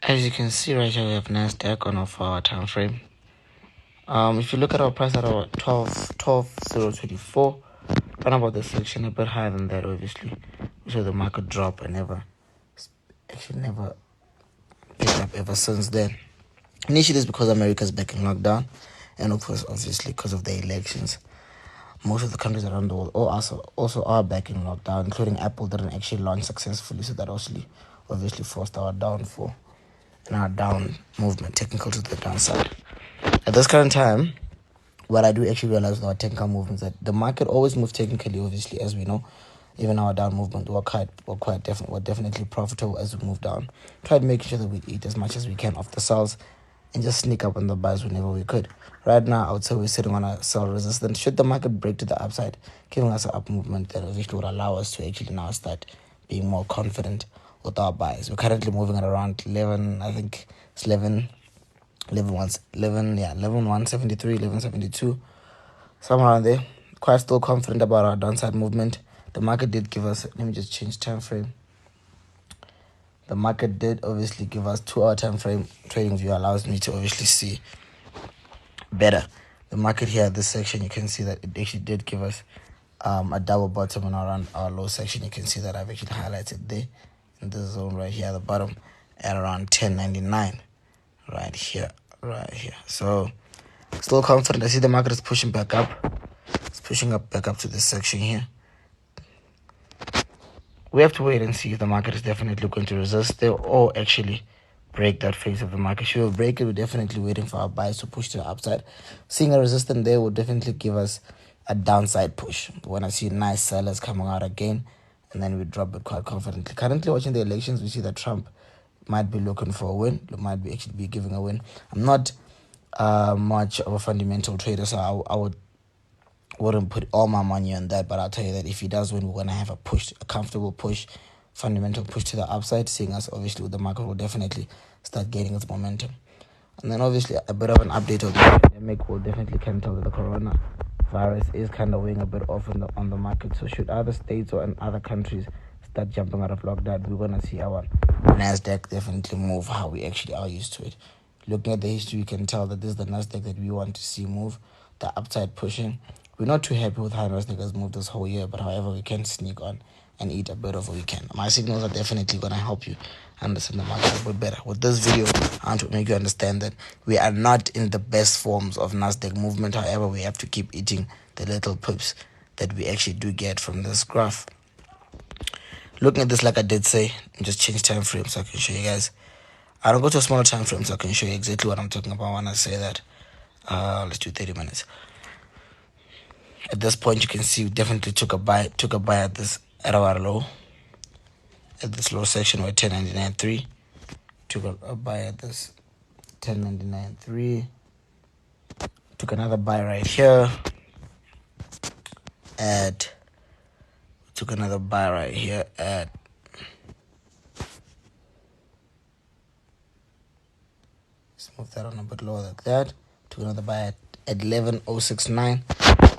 As you can see right here, we have nasdaq on our time frame. If you look at our price at our 12.024, talking about the section a bit higher than that, obviously. We saw the market drop and never picked up ever since then. Initially, it's because America's back in lockdown, and of course, obviously, because of the elections. Most of the countries around the world also are back in lockdown, including Apple didn't actually launch successfully, so that obviously forced our downfall and our down movement, technical to the downside. At this current time, what I do actually realize with our technical movements that the market always moves technically, obviously, as we know. Even our down movement were definitely profitable as we move down. Tried making sure that we eat as much as we can off the sells and just sneak up on the buys whenever we could. Right now, I would say we're sitting on a sell resistance. Should the market break to the upside, giving us an up movement that eventually would allow us to actually now start being more confident with our buys. We're currently moving at around 11, I think it's 11.173, 11.72, somewhere around there. Quite still confident about our downside movement. The market did give us, let me just change time frame. The market did obviously give us 2-hour time frame. Trading view allows me to obviously see better. The market here at this section, you can see that it actually did give us a double bottom on around our low section. You can see that I've actually highlighted there in this zone right here at the bottom at around 10.99 right here. So still confident. I see the market is pushing back up. It's pushing up back up to this section here. We have to wait and see if the market is definitely going to resist there or actually break that phase of the market. Should we break it, we're definitely waiting for our buys to push to the upside. Seeing a resistance there will definitely give us a downside push. When I see nice sellers coming out again, and then we drop it quite confidently. Currently watching the elections, we see that Trump might be looking for a win. Might be actually be giving a win. I'm not much of a fundamental trader, so I wouldn't put all my money on that, but I'll tell you that if he does win, we're going to have a comfortable push, fundamental push to the upside, seeing us obviously with the market will definitely start gaining its momentum. And then obviously a bit of an update of the pandemic will definitely can tell that the coronavirus is kind of weighing a bit off on the market. So should other states or in other countries start jumping out of lockdown, we're going to see our nasdaq definitely move how we actually are used to it. Looking at the history, you can tell that this is the nasdaq that we want to see move, the upside pushing. We're not too happy with how nasdaq has moved this whole year, but however, we can sneak on and eat a bit of what we can. My signals are definitely going to help you understand the market a bit better. With this video, I want to make you understand that we are not in the best forms of nasdaq movement. However, we have to keep eating the little pips that we actually do get from this graph. Looking at this, like I did say, just change time frame so I can show you guys. I don't go to a smaller time frame so I can show you exactly what I'm talking about when I say that. Let's do 30 minutes. At this point, you can see we definitely took a buy at our low. At this low section, we're 10.99.3. Took a buy at this 10.99.3. Took another buy right here. Took another buy right here at. Let's move that on a bit lower like that. Took another buy at 11.069.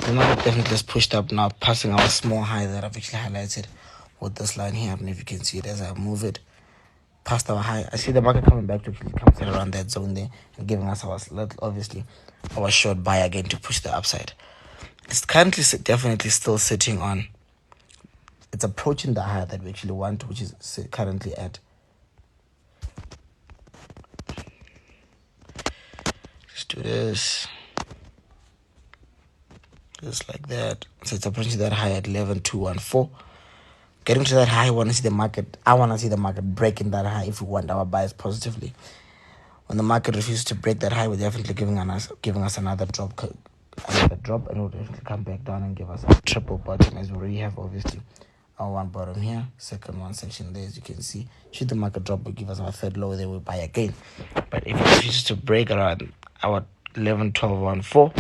The market definitely has pushed up now, passing our small high that I've actually highlighted with this line here. I don't know if you can see it as I move it past our high. I see the market coming back to actually come sit around that zone there and giving us our short buy again to push the upside. It's currently definitely still sitting on. It's approaching the high that we actually want, which is currently at. Let's do this. Just like that. So it's approaching that high at 11.214. Getting to that high, I want to see the market breaking that high if we want our buys positively. When the market refuses to break that high, we're definitely giving us another drop, and we'll definitely come back down and give us a triple bottom, as we already have obviously our one bottom here, second one section there, as you can see. Should the market drop, will give us our third low, then we'll buy again. But if it refuses to break around our 11.1214,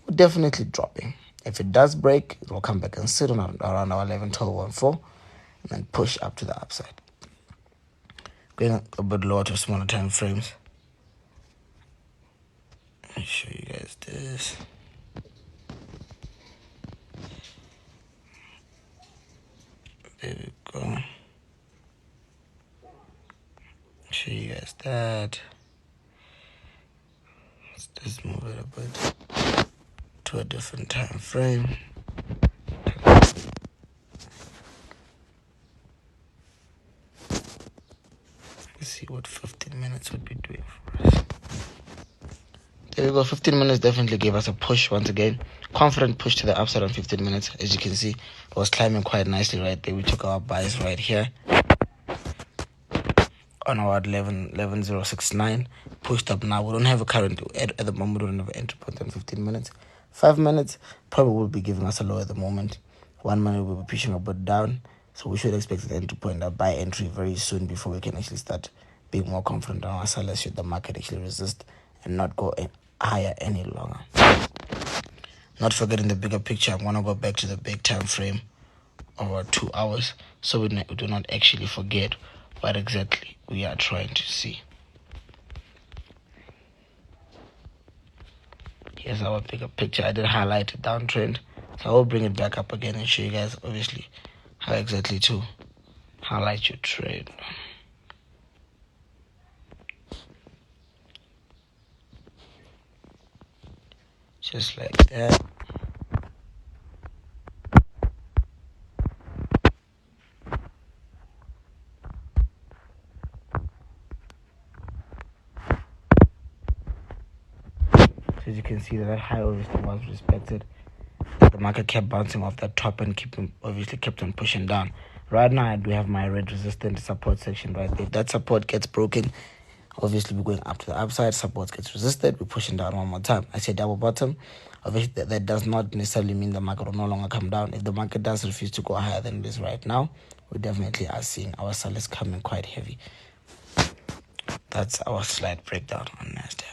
we're definitely dropping. If it does break, it will come back and sit on around our 11.1214 and then push up to the upside. Going a bit lower to smaller time frames. Let me show you guys this. There we go. Show you guys There's that. Let's just move it a bit to a different time frame. Let's see what 15 minutes would be doing for us. There we go. 15 minutes definitely gave us a push once again. Confident push to the upside on 15 minutes. As you can see, it was climbing quite nicely right there. We took our buys right here on our 11,069. Pushed up now. We don't have a current at the moment. We don't have an entry point on 15 minutes. 5 minutes probably will be giving us a low at the moment. 1 minute will be pushing a bit down. So we should expect the entry point, a buy entry very soon before we can actually start being more confident on our sellers should the market actually resist and not go higher any longer. Not forgetting the bigger picture, I'm going to go back to the big time frame over 2 hours so we do not actually forget what exactly we are trying to see. Here's our bigger picture. I did highlight a downtrend, so I will bring it back up again and show you guys obviously how exactly to highlight your trade. Just like that. So as you can see, that high obviously was respected. The market kept bouncing off that top and obviously kept on pushing down. Right now, I do have my red resistance support section right there. If that support gets broken, obviously we're going up to the upside. Support gets resisted, we're pushing down one more time. I say double bottom. Obviously, that does not necessarily mean the market will no longer come down. If the market does refuse to go higher than it is right now, we definitely are seeing our sellers coming quite heavy. That's our slight breakdown on nasdaq.